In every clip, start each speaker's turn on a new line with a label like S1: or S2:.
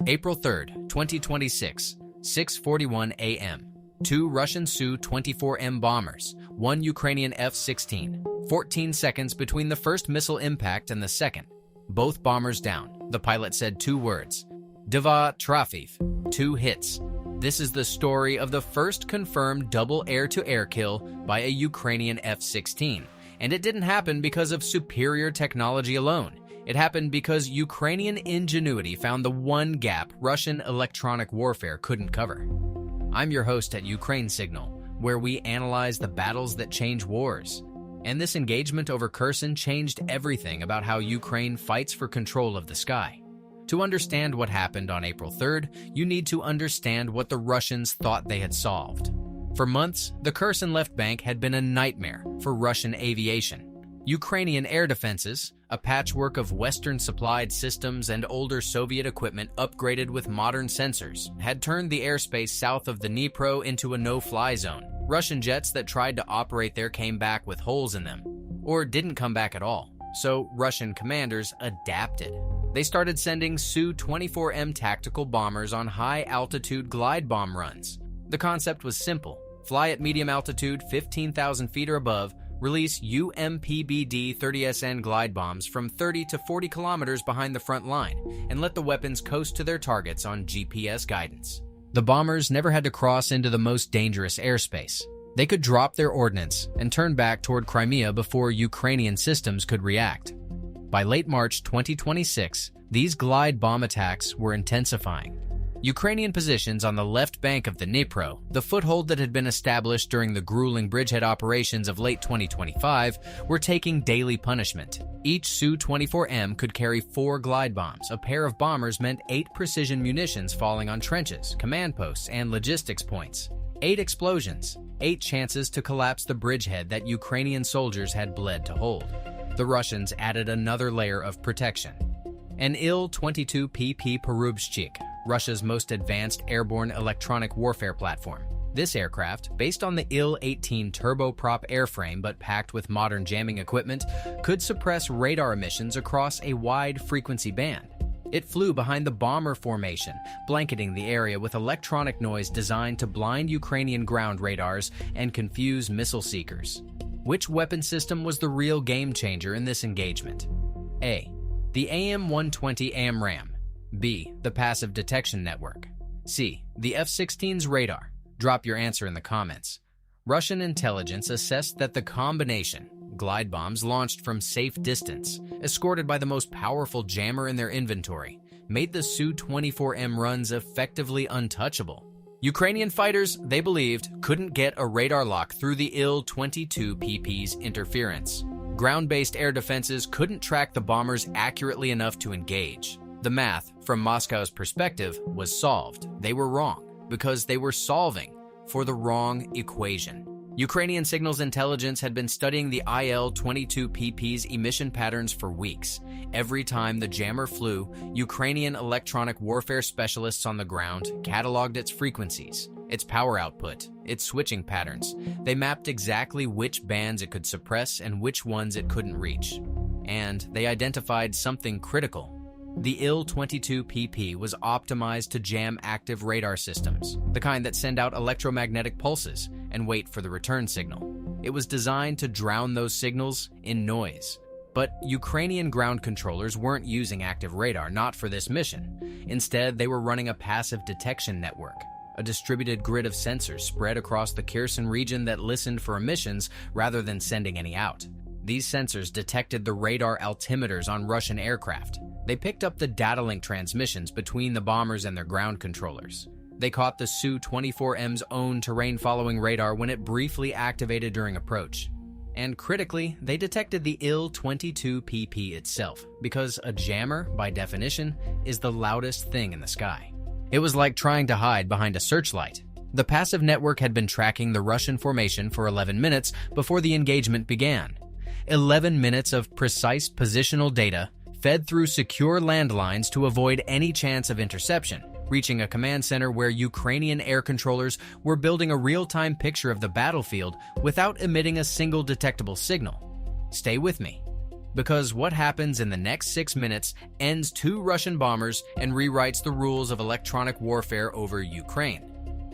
S1: April 3rd, 2026, 6:41 a.m. Two Russian Su-24M bombers, one Ukrainian F-16. 14 seconds between the first missile impact and the second. Both bombers down. The pilot said two words. Dva trafyv, two hits. This is the story of the first confirmed double air-to-air kill by a Ukrainian F-16. And it didn't happen because of superior technology alone. It happened because Ukrainian ingenuity found the one gap Russian electronic warfare couldn't cover. I'm your host at Ukraine Signal, where we analyze the battles that change wars. And this engagement over Kherson changed everything about how Ukraine fights for control of the sky. To understand what happened on April 3rd, you need to understand what the Russians thought they had solved. For months, the Kherson left bank had been a nightmare for Russian aviation. Ukrainian air defenses, a patchwork of Western-supplied systems and older Soviet equipment upgraded with modern sensors, had turned the airspace south of the Dnipro into a no-fly zone. Russian jets that tried to operate there came back with holes in them, or didn't come back at all. So Russian commanders adapted. They started sending Su-24M tactical bombers on high-altitude glide bomb runs. The concept was simple. Fly at medium altitude, 15,000 feet or above, release UMPBD-30SN glide bombs from 30 to 40 kilometers behind the front line, and let the weapons coast to their targets on GPS guidance. The bombers never had to cross into the most dangerous airspace. They could drop their ordnance and turn back toward Crimea before Ukrainian systems could react. By late March 2026, these glide bomb attacks were intensifying. Ukrainian positions on the left bank of the Dnipro, the foothold that had been established during the grueling bridgehead operations of late 2025, were taking daily punishment. Each Su-24M could carry 4 glide bombs. A pair of bombers meant 8 precision munitions falling on trenches, command posts, and logistics points. 8 explosions, 8 chances to collapse the bridgehead that Ukrainian soldiers had bled to hold. The Russians added another layer of protection. An Il-22PP Porubchik, Russia's most advanced airborne electronic warfare platform. This aircraft, based on the Il-18 turboprop airframe but packed with modern jamming equipment, could suppress radar emissions across a wide frequency band. It flew behind the bomber formation, blanketing the area with electronic noise designed to blind Ukrainian ground radars and confuse missile seekers. Which weapon system was the real game changer in this engagement? A. The AIM-120 AMRAAM. B. The passive detection network. C. The F-16's radar. Drop your answer in the comments. Russian intelligence assessed that the combination, glide bombs launched from safe distance, escorted by the most powerful jammer in their inventory, made the Su-24M runs effectively untouchable. Ukrainian fighters, they believed, couldn't get a radar lock through the Il-22PP's interference. Ground-based air defenses couldn't track the bombers accurately enough to engage. The math, from Moscow's perspective, was solved. They were wrong, because they were solving for the wrong equation. Ukrainian signals intelligence had been studying the Il-22PP's emission patterns for weeks. Every time the jammer flew, Ukrainian electronic warfare specialists on the ground cataloged its frequencies, its power output, its switching patterns. They mapped exactly which bands it could suppress and which ones it couldn't reach. And they identified something critical. The Il-22PP was optimized to jam active radar systems, the kind that send out electromagnetic pulses and wait for the return signal. It was designed to drown those signals in noise. But Ukrainian ground controllers weren't using active radar, not for this mission. Instead, they were running a passive detection network, a distributed grid of sensors spread across the Kherson region that listened for emissions rather than sending any out. These sensors detected the radar altimeters on Russian aircraft. They picked up the data link transmissions between the bombers and their ground controllers. They caught the Su-24M's own terrain-following radar when it briefly activated during approach. And critically, they detected the Il-22PP itself, because a jammer, by definition, is the loudest thing in the sky. It was like trying to hide behind a searchlight. The passive network had been tracking the Russian formation for 11 minutes before the engagement began. 11 minutes of precise positional data fed through secure landlines to avoid any chance of interception, reaching a command center where Ukrainian air controllers were building a real-time picture of the battlefield without emitting a single detectable signal. Stay with me. Because what happens in the next 6 minutes ends 2 Russian bombers and rewrites the rules of electronic warfare over Ukraine.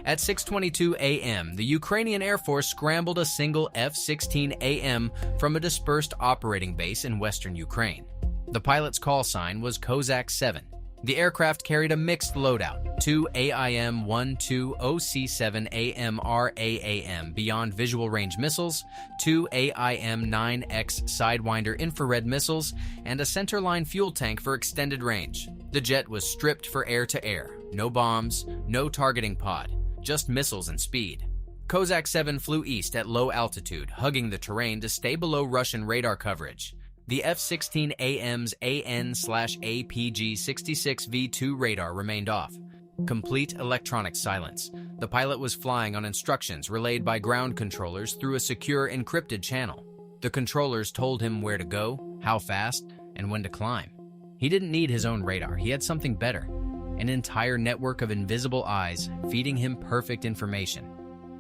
S1: At 6:22 a.m., the Ukrainian Air Force scrambled a single F-16AM from a dispersed operating base in western Ukraine. The pilot's call sign was Kozak 7. The aircraft carried a mixed loadout, 2 AIM-120C-7 AMRAAM beyond visual range missiles, 2 AIM-9X Sidewinder infrared missiles, and a centerline fuel tank for extended range. The jet was stripped for air-to-air, no bombs, no targeting pod, just missiles and speed. Kozak 7 flew east at low altitude, hugging the terrain to stay below Russian radar coverage. The F-16AM's AN/APG-66V2 radar remained off. Complete electronic silence. The pilot was flying on instructions relayed by ground controllers through a secure encrypted channel. The controllers told him where to go, how fast, and when to climb. He didn't need his own radar, he had something better. An entire network of invisible eyes feeding him perfect information.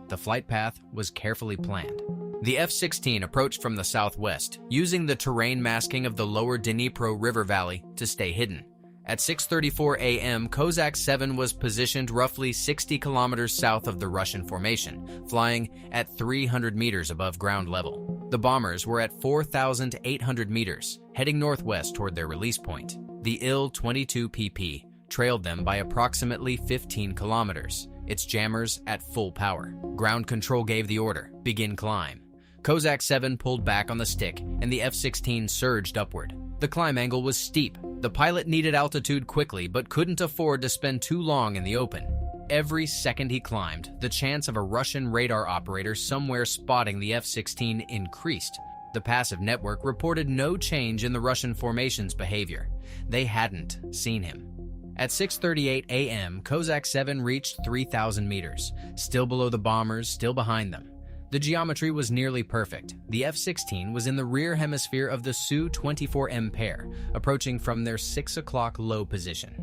S1: The flight path was carefully planned. The F-16 approached from the southwest, using the terrain masking of the lower Dnipro river valley to stay hidden. At 6:34 a.m., Kozak 7 was positioned roughly 60 kilometers south of the Russian formation, flying at 300 meters above ground level. The bombers were at 4,800 meters, heading northwest toward their release point. The Il-22PP trailed them by approximately 15 kilometers, its jammers at full power. Ground control gave the order, begin climb. Kozak 7 pulled back on the stick, and the F-16 surged upward. The climb angle was steep. The pilot needed altitude quickly, but couldn't afford to spend too long in the open. Every second he climbed, the chance of a Russian radar operator somewhere spotting the F-16 increased. The passive network reported no change in the Russian formation's behavior. They hadn't seen him. At 6:38 a.m., Kozak 7 reached 3,000 meters, still below the bombers, still behind them. The geometry was nearly perfect. The F-16 was in the rear hemisphere of the Su-24M pair, approaching from their 6 o'clock low position.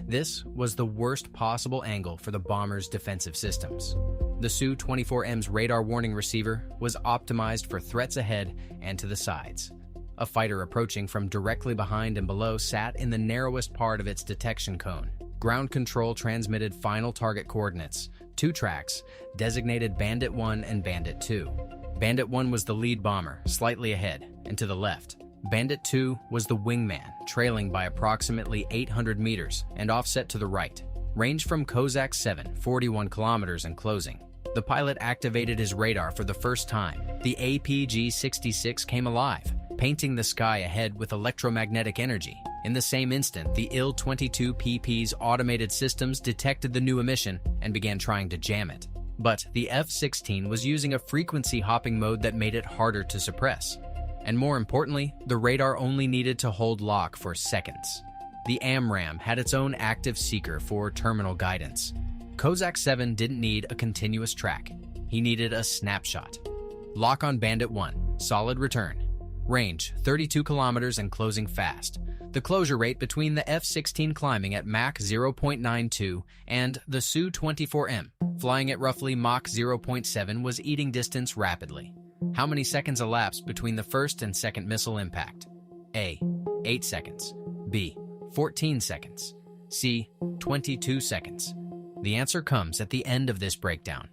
S1: This was the worst possible angle for the bomber's defensive systems. The Su-24M's radar warning receiver was optimized for threats ahead and to the sides. A fighter approaching from directly behind and below sat in the narrowest part of its detection cone. Ground control transmitted final target coordinates, 2 tracks, designated Bandit 1 and Bandit 2. Bandit 1 was the lead bomber, slightly ahead, and to the left. Bandit 2 was the wingman, trailing by approximately 800 meters and offset to the right. Range from Kozak 7, 41 kilometers and closing. The pilot activated his radar for the first time. The APG-66 came alive, painting the sky ahead with electromagnetic energy. In the same instant, the Il-22PP's automated systems detected the new emission and began trying to jam it. But the F-16 was using a frequency hopping mode that made it harder to suppress. And more importantly, the radar only needed to hold lock for seconds. The AMRAAM had its own active seeker for terminal guidance. Kozak 7 didn't need a continuous track. He needed a snapshot. Lock on Bandit 1, solid return. Range, 32 kilometers and closing fast. The closure rate between the F-16 climbing at Mach 0.92 and the Su-24M, flying at roughly Mach 0.7, was eating distance rapidly. How many seconds elapsed between the first and second missile impact? A. 8 seconds. B. 14 seconds. C. 22 seconds. The answer comes at the end of this breakdown.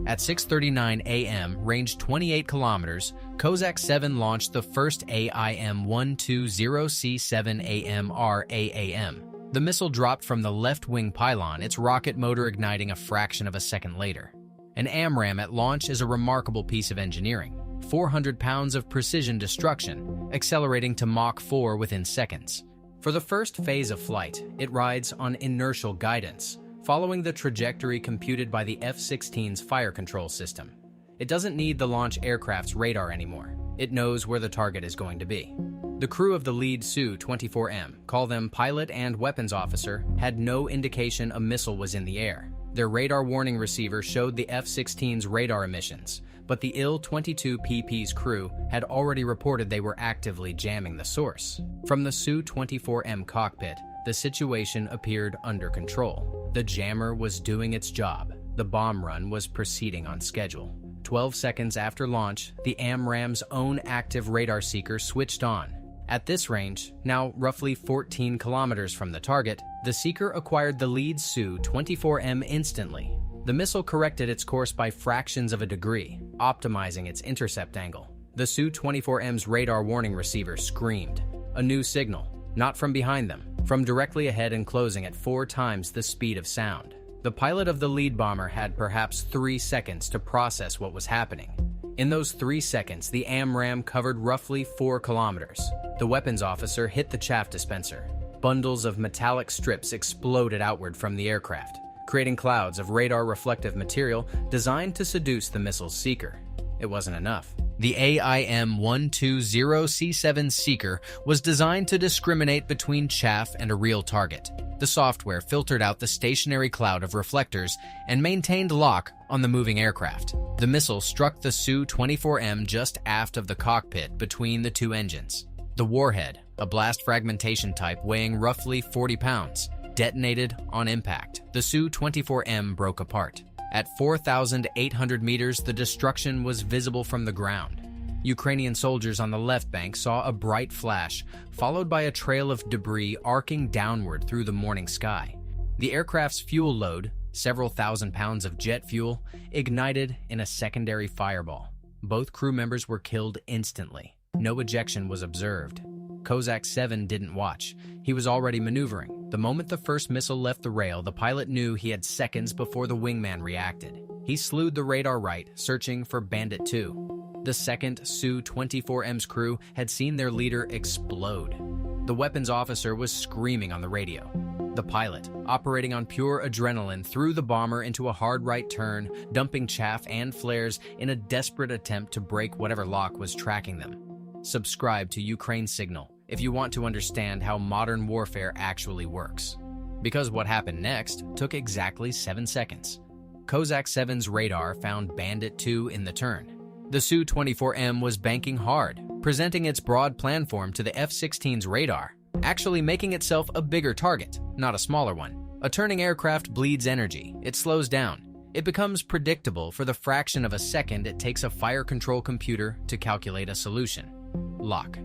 S1: At 6:39 a.m., range 28 kilometers, Kozak 7 launched the first AIM-120C-7 AMRAAM. The missile dropped from the left wing pylon, its rocket motor igniting a fraction of a second later. An AMRAAM at launch is a remarkable piece of engineering. 400 pounds of precision destruction, accelerating to Mach 4 within seconds. For the first phase of flight, it rides on inertial guidance, following the trajectory computed by the F-16's fire control system. It doesn't need the launch aircraft's radar anymore. It knows where the target is going to be. The crew of the lead Su-24M, call them pilot and weapons officer, had no indication a missile was in the air. Their radar warning receiver showed the F-16's radar emissions, but the Il-22PP's crew had already reported they were actively jamming the source. From the Su-24M cockpit, the situation appeared under control. The jammer was doing its job. The bomb run was proceeding on schedule. 12 seconds after launch, the AMRAAM's own active radar seeker switched on. At this range, now roughly 14 kilometers from the target, the seeker acquired the lead Su-24M instantly. The missile corrected its course by fractions of a degree, optimizing its intercept angle. The Su-24M's radar warning receiver screamed. A new signal, not from behind them, from directly ahead and closing at 4 times the speed of sound. The pilot of the lead bomber had perhaps 3 seconds to process what was happening. In those 3 seconds, the AMRAAM covered roughly 4 kilometers. The weapons officer hit the chaff dispenser. Bundles of metallic strips exploded outward from the aircraft, creating clouds of radar-reflective material designed to seduce the missile's seeker. It wasn't enough. The AIM-120C-7 seeker was designed to discriminate between chaff and a real target. The software filtered out the stationary cloud of reflectors and maintained lock on the moving aircraft. The missile struck the Su-24M just aft of the cockpit between the 2 engines. The warhead, a blast fragmentation type weighing roughly 40 pounds, detonated on impact. The Su-24M broke apart. At 4,800 meters, the destruction was visible from the ground. Ukrainian soldiers on the left bank saw a bright flash, followed by a trail of debris arcing downward through the morning sky. The aircraft's fuel load, several thousand pounds of jet fuel, ignited in a secondary fireball. Both crew members were killed instantly. No ejection was observed. Kozak 7 didn't watch. He was already maneuvering. The moment the first missile left the rail, the pilot knew he had seconds before the wingman reacted. He slewed the radar right, searching for Bandit 2. The second Su-24M's crew had seen their leader explode. The weapons officer was screaming on the radio. The pilot, operating on pure adrenaline, threw the bomber into a hard right turn, dumping chaff and flares in a desperate attempt to break whatever lock was tracking them. Subscribe to Ukraine Signal if you want to understand how modern warfare actually works. Because what happened next took exactly 7 seconds. Kozak 7's radar found Bandit 2 in the turn. The Su-24M was banking hard, presenting its broad planform to the F-16's radar, actually making itself a bigger target, not a smaller one. A turning aircraft bleeds energy. It slows down. It becomes predictable for the fraction of a second it takes a fire control computer to calculate a solution. Lock.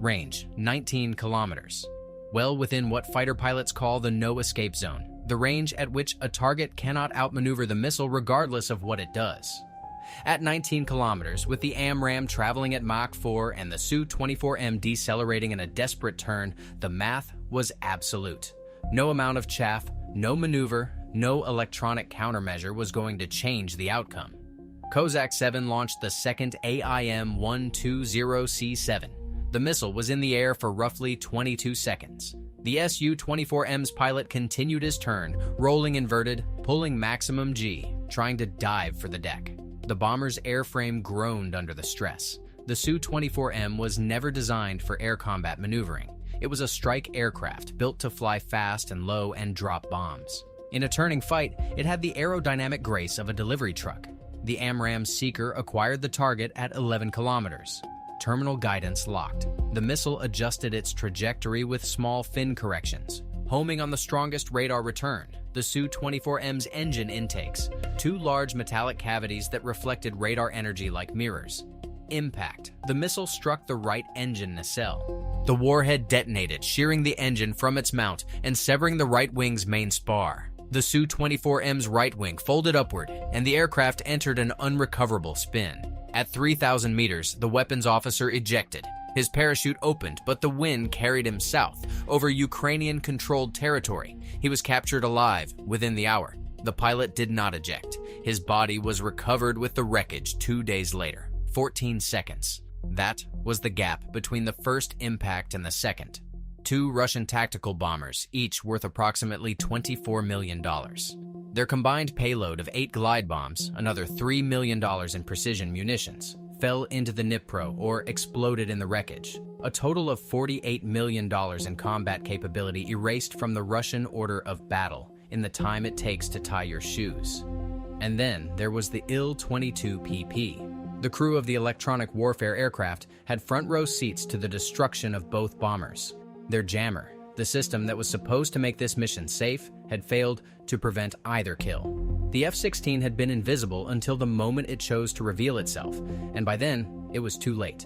S1: Range, 19 kilometers. Well within what fighter pilots call the no-escape zone, the range at which a target cannot outmaneuver the missile regardless of what it does. At 19 kilometers, with the AMRAAM traveling at Mach 4 and the Su-24M decelerating in a desperate turn, the math was absolute. No amount of chaff, no maneuver, no electronic countermeasure was going to change the outcome. Kozak 7 launched the second AIM-120C-7. The missile was in the air for roughly 22 seconds. The Su-24M's pilot continued his turn, rolling inverted, pulling maximum G, trying to dive for the deck. The bomber's airframe groaned under the stress. The Su-24M was never designed for air combat maneuvering. It was a strike aircraft built to fly fast and low and drop bombs. In a turning fight, it had the aerodynamic grace of a delivery truck. The AMRAAM seeker acquired the target at 11 kilometers. Terminal guidance locked. The missile adjusted its trajectory with small fin corrections, homing on the strongest radar return, the Su-24M's engine intakes, 2 large metallic cavities that reflected radar energy like mirrors. Impact. The missile struck the right engine nacelle. The warhead detonated, shearing the engine from its mount and severing the right wing's main spar. The Su-24M's right wing folded upward, and the aircraft entered an unrecoverable spin. At 3,000 meters, the weapons officer ejected. His parachute opened, but the wind carried him south, over Ukrainian-controlled territory. He was captured alive within the hour. The pilot did not eject. His body was recovered with the wreckage 2 days later. 14 seconds. That was the gap between the first impact and the second. 2 Russian tactical bombers, each worth approximately $24 million. Their combined payload of 8 glide bombs, another $3 million in precision munitions, fell into the Dnipro or exploded in the wreckage. A total of $48 million in combat capability erased from the Russian order of battle in the time it takes to tie your shoes. And then there was the Il-22PP. The crew of the electronic warfare aircraft had front row seats to the destruction of both bombers. Their jammer, the system that was supposed to make this mission safe, had failed to prevent either kill. The F-16 had been invisible until the moment it chose to reveal itself, and by then, it was too late.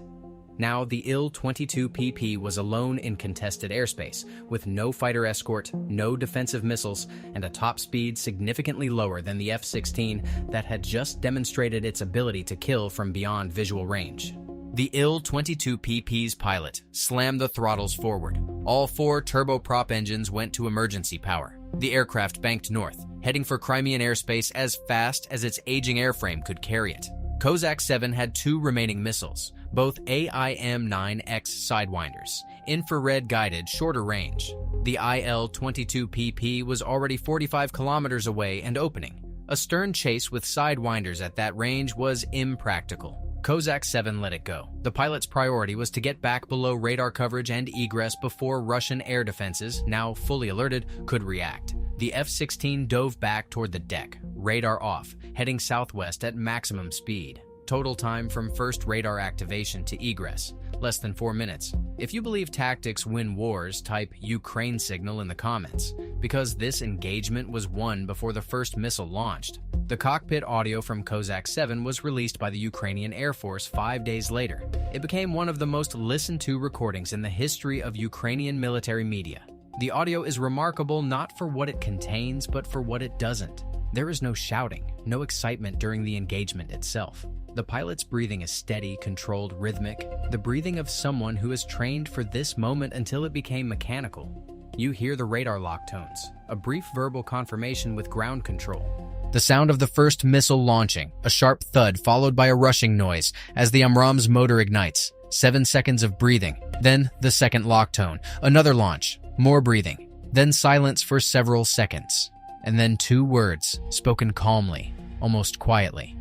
S1: Now, the Il-22PP was alone in contested airspace, with no fighter escort, no defensive missiles, and a top speed significantly lower than the F-16 that had just demonstrated its ability to kill from beyond visual range. The Il-22PP's pilot slammed the throttles forward. All 4 turboprop engines went to emergency power. The aircraft banked north, heading for Crimean airspace as fast as its aging airframe could carry it. Kozak 7 had 2 remaining missiles, both AIM-9X Sidewinders, infrared-guided shorter range. The Il-22PP was already 45 kilometers away and opening. A stern chase with Sidewinders at that range was impractical. Kozak 7 let it go. The pilot's priority was to get back below radar coverage and egress before Russian air defenses, now fully alerted, could react. The F-16 dove back toward the deck, radar off, heading southwest at maximum speed. Total time from first radar activation to egress, less than 4 minutes. If you believe tactics win wars, type Ukraine signal in the comments, because this engagement was won before the first missile launched. The cockpit audio from Kozak 7 was released by the Ukrainian Air Force 5 days later. It became one of the most listened to recordings in the history of Ukrainian military media. The audio is remarkable not for what it contains, but for what it doesn't. There is no shouting, no excitement during the engagement itself. The pilot's breathing is steady, controlled, rhythmic, the breathing of someone who has trained for this moment until it became mechanical. You hear the radar lock tones, a brief verbal confirmation with ground control. The sound of the first missile launching, a sharp thud followed by a rushing noise as the AMRAAM's motor ignites. 7 seconds of breathing, then the second lock tone, another launch, more breathing, then silence for several seconds, and then 2 words, spoken calmly, almost quietly.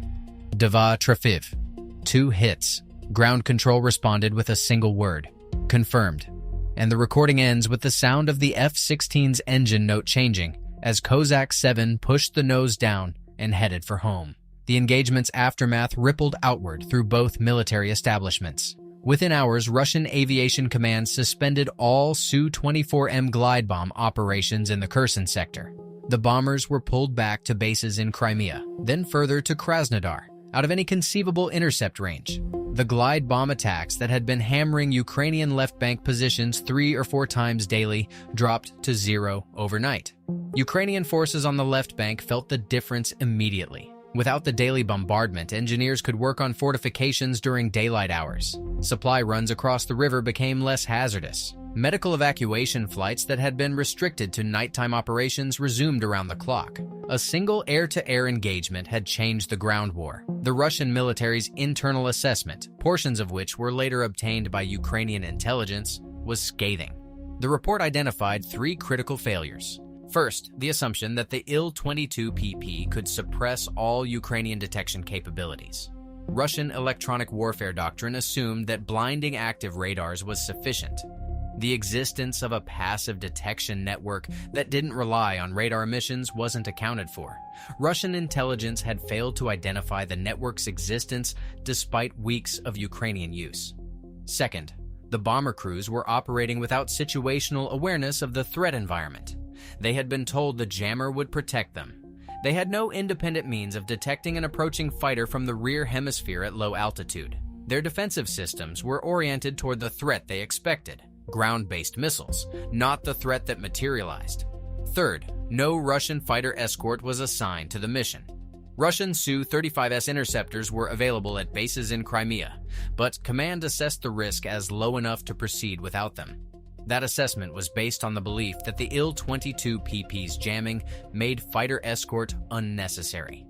S1: Dva trafyv. 2 hits. Ground control responded with a single word. Confirmed. And the recording ends with the sound of the F-16's engine note changing as Kozak 7 pushed the nose down and headed for home. The engagement's aftermath rippled outward through both military establishments. Within hours, Russian Aviation Command suspended all Su-24M glide bomb operations in the Kherson sector. The bombers were pulled back to bases in Crimea, then further to Krasnodar, out of any conceivable intercept range. The glide bomb attacks that had been hammering Ukrainian left bank positions 3 or 4 times daily dropped to 0 overnight. Ukrainian forces on the left bank felt the difference immediately. Without the daily bombardment, engineers could work on fortifications during daylight hours. Supply runs across the river became less hazardous. Medical evacuation flights that had been restricted to nighttime operations resumed around the clock. A single air-to-air engagement had changed the ground war. The Russian military's internal assessment, portions of which were later obtained by Ukrainian intelligence, was scathing. The report identified 3 critical failures. First, the assumption that the Il-22PP could suppress all Ukrainian detection capabilities. Russian electronic warfare doctrine assumed that blinding active radars was sufficient. The existence of a passive detection network that didn't rely on radar emissions wasn't accounted for. Russian intelligence had failed to identify the network's existence despite weeks of Ukrainian use. Second, the bomber crews were operating without situational awareness of the threat environment. They had been told the jammer would protect them. They had no independent means of detecting an approaching fighter from the rear hemisphere at low altitude. Their defensive systems were oriented toward the threat they expected, ground-based missiles, not the threat that materialized. Third, no Russian fighter escort was assigned to the mission. Russian Su-25S interceptors were available at bases in Crimea, but command assessed the risk as low enough to proceed without them. That assessment was based on the belief that the Il-22PP's jamming made fighter escort unnecessary.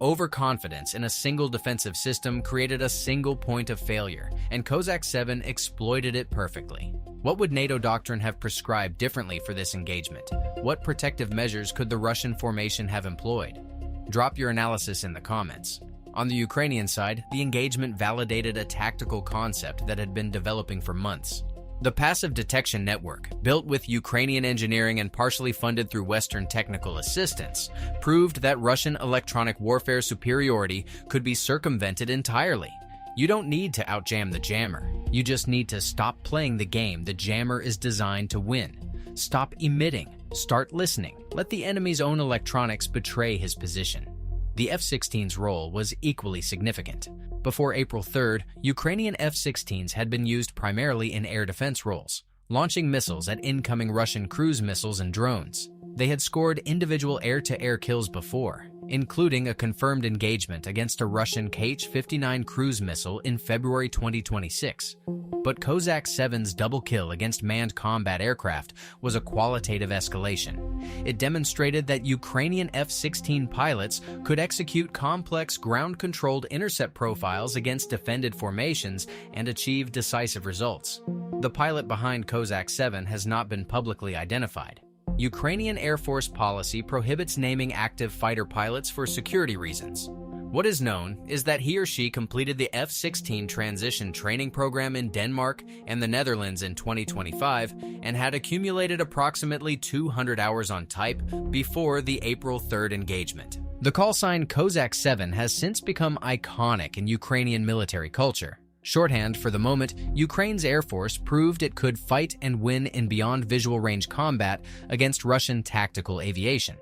S1: Overconfidence in a single defensive system created a single point of failure, and Kozak 7 exploited it perfectly. What would NATO doctrine have prescribed differently for this engagement? What protective measures could the Russian formation have employed? Drop your analysis in the comments. On the Ukrainian side, the engagement validated a tactical concept that had been developing for months. The passive detection network, built with Ukrainian engineering and partially funded through Western technical assistance, proved that Russian electronic warfare superiority could be circumvented entirely. You don't need to outjam the jammer. You just need to stop playing the game the jammer is designed to win. Stop emitting. Start listening. Let the enemy's own electronics betray his position. The F-16's role was equally significant. Before April 3rd, Ukrainian F-16s had been used primarily in air defense roles, launching missiles at incoming Russian cruise missiles and drones. They had scored individual air-to-air kills before, including a confirmed engagement against a Russian Kh-59 cruise missile in February 2026. But Kozak 7's double kill against manned combat aircraft was a qualitative escalation. It demonstrated that Ukrainian F-16 pilots could execute complex ground-controlled intercept profiles against defended formations and achieve decisive results. The pilot behind Kozak 7 has not been publicly identified. Ukrainian Air Force policy prohibits naming active fighter pilots for security reasons. What is known is that he or she completed the F-16 transition training program in Denmark and the Netherlands in 2025 and had accumulated approximately 200 hours on type before the April 3rd engagement. The callsign Kozak 7 has since become iconic in Ukrainian military culture. Shorthand for the moment, Ukraine's Air Force proved it could fight and win in beyond visual range combat against Russian tactical aviation.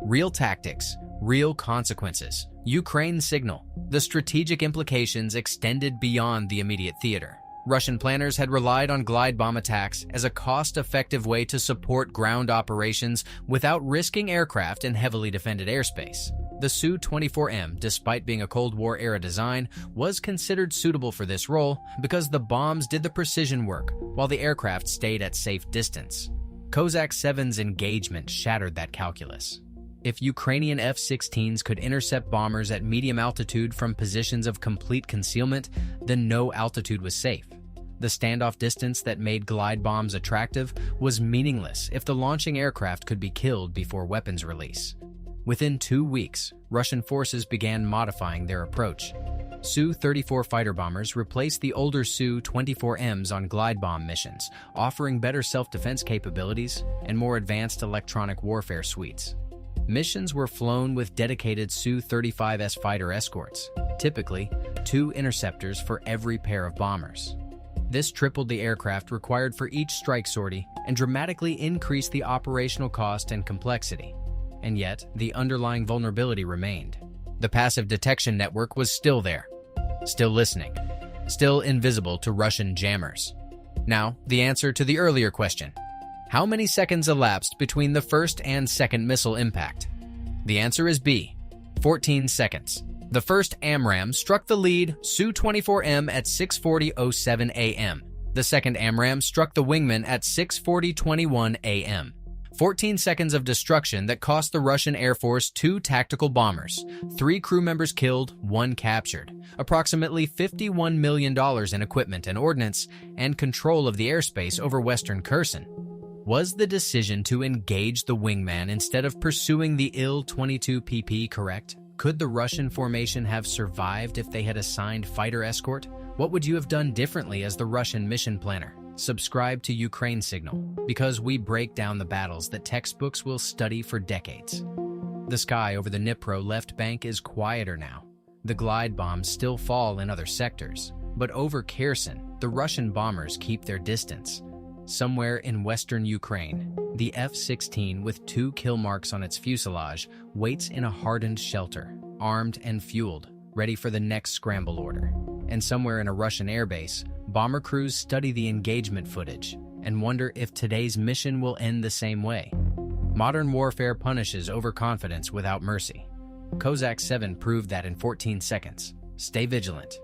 S1: Real tactics, real consequences. Ukraine signal. The strategic implications extended beyond the immediate theater. Russian planners had relied on glide bomb attacks as a cost-effective way to support ground operations without risking aircraft in heavily defended airspace. The Su-24M, despite being a Cold War-era design, was considered suitable for this role because the bombs did the precision work while the aircraft stayed at safe distance. Kozak 7's engagement shattered that calculus. If Ukrainian F-16s could intercept bombers at medium altitude from positions of complete concealment, then no altitude was safe. The standoff distance that made glide bombs attractive was meaningless if the launching aircraft could be killed before weapons release. Within 2 weeks, Russian forces began modifying their approach. Su-34 fighter bombers replaced the older Su-24Ms on glide bomb missions, offering better self-defense capabilities and more advanced electronic warfare suites. Missions were flown with dedicated Su-35S fighter escorts, typically 2 interceptors for every pair of bombers. This tripled the aircraft required for each strike sortie and dramatically increased the operational cost and complexity. And yet, the underlying vulnerability remained. The passive detection network was still there, still listening, still invisible to Russian jammers. Now, the answer to the earlier question. How many seconds elapsed between the first and second missile impact? The answer is B, 14 seconds. The first AMRAAM struck the lead Su-24M at 6:40:07 a.m. The second AMRAAM struck the wingman at 6:40:21 a.m. 14 seconds of destruction that cost the Russian Air Force 2 tactical bombers, 3 crew members killed, 1 captured, approximately $51 million in equipment and ordnance, and control of the airspace over western Kherson. Was the decision to engage the wingman instead of pursuing the Il-22PP correct? Could the Russian formation have survived if they had assigned fighter escort? What would you have done differently as the Russian mission planner? Subscribe to Ukraine Signal, because we break down the battles that textbooks will study for decades. The sky over the Dnipro left bank is quieter now. The glide bombs still fall in other sectors, but over Kherson, the Russian bombers keep their distance. Somewhere in western Ukraine, the F-16 with 2 kill marks on its fuselage waits in a hardened shelter, armed and fueled, ready for the next scramble order. And somewhere in a Russian airbase, bomber crews study the engagement footage and wonder if today's mission will end the same way. Modern warfare punishes overconfidence without mercy. Kozak 7 proved that in 14 seconds. Stay vigilant.